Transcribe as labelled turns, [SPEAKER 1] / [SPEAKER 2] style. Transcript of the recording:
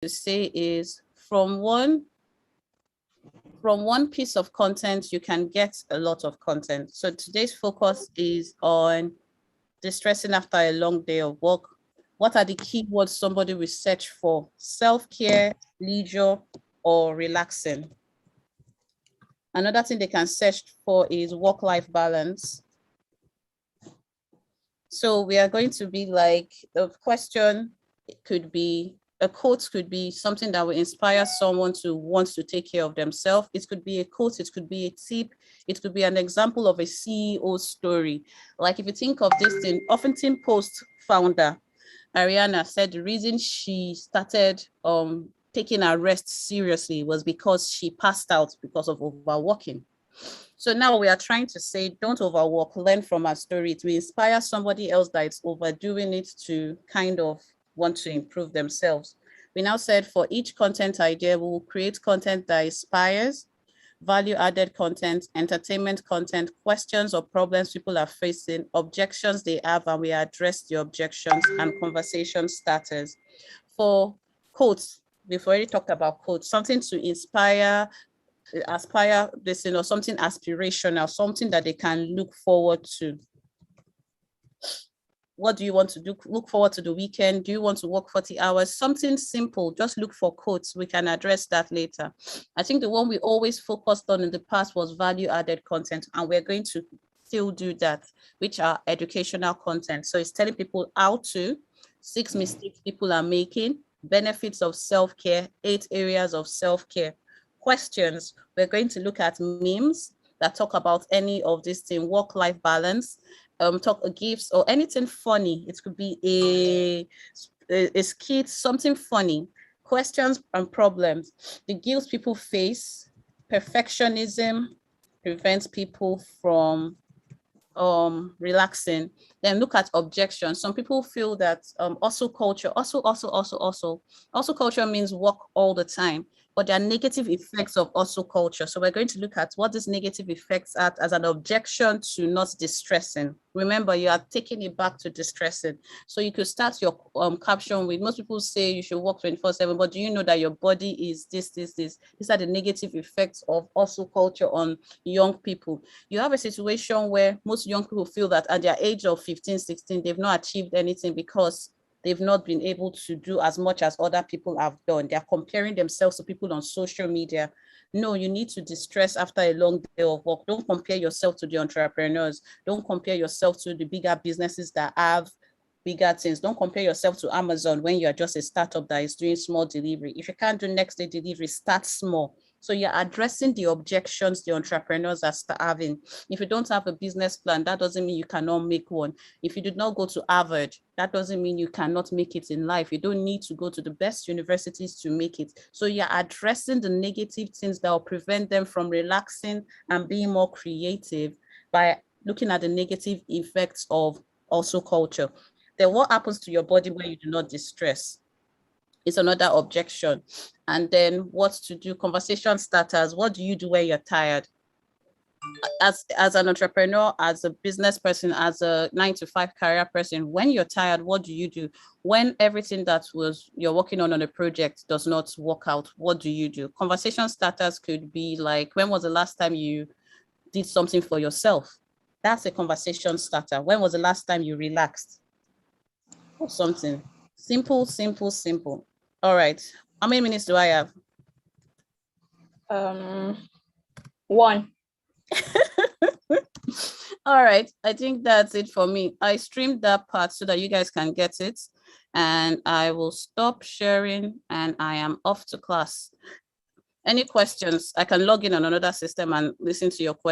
[SPEAKER 1] to say is from one piece of content, you can get a lot of content. So today's focus is on distressing after a long day of work. What are the keywords somebody will search for? Self-care, leisure, or relaxing? Another thing they can search for is work-life balance. So we are going to be like, the question could be, a quote could be something that will inspire someone to want to take care of themselves. It could be a quote, it could be a tip, it could be an example of a CEO story. Like if you think of this thing, Huffington Post founder, Arianna, said the reason she started taking her rest seriously was because she passed out because of overworking. So now we are trying to say, don't overwork, learn from our story. It will inspire somebody else that is overdoing it to kind of want to improve themselves. We now said for each content idea, we will create content that inspires, value-added content, entertainment content, questions or problems people are facing, objections they have, and we address the objections, and conversation starters. For quotes, we've already talked about quotes, something to inspire this, something aspirational, something that they can look forward to. What do you want to do? Look forward to the weekend. Do you want to work 40 hours? Something simple, just look for quotes. We can address that later. I think the one we always focused on in the past was value-added content, and we're going to still do that, which are educational content. So it's telling people how to, 6 mistakes people are making, benefits of self-care, 8 areas of self-care. Questions, we're going to look at memes that talk about any of these things, work-life balance, talk gifts or anything funny. It could be a skit, something funny. Questions and problems, the guilt people face. Perfectionism prevents people from relaxing. Then look at objections. Some people feel that hustle culture means work all the time, but there are negative effects of hustle culture. So we're going to look at what these negative effects are as an objection to not distressing. Remember, you are taking it back to distressing. So you could start your caption with, most people say you should work 24/7, but do you know that your body is this? These are the negative effects of hustle culture on young people. You have a situation where most young people feel that at their age of 15, 16, they've not achieved anything because they've not been able to do as much as other people have done. They're comparing themselves to people on social media. No, you need to distress after a long day of work. Don't compare yourself to the entrepreneurs. Don't compare yourself to the bigger businesses that have bigger things. Don't compare yourself to Amazon when you're just a startup that is doing small delivery. If you can't do next day delivery, start small. So you're addressing the objections the entrepreneurs are having. If you don't have a business plan, that doesn't mean you cannot make one. If you did not go to Harvard, that doesn't mean you cannot make it in life. You don't need to go to the best universities to make it. So you're addressing the negative things that will prevent them from relaxing and being more creative by looking at the negative effects of hustle culture. Then what happens to your body when you do not distress? It's another objection. And then what to do, conversation starters. What do you do when you're tired? As an entrepreneur, as a business person, as a 9-to-5 career person, when you're tired, what do you do? When everything that you're working on a project does not work out, what do you do? Conversation starters could be like, when was the last time you did something for yourself? That's a conversation starter. When was the last time you relaxed? Or something. Simple, simple, simple. All right. How many minutes do I have?
[SPEAKER 2] 1.
[SPEAKER 1] All right. I think that's it for me. I streamed that part so that you guys can get it. And I will stop sharing and I am off to class. Any questions? I can log in on another system and listen to your questions.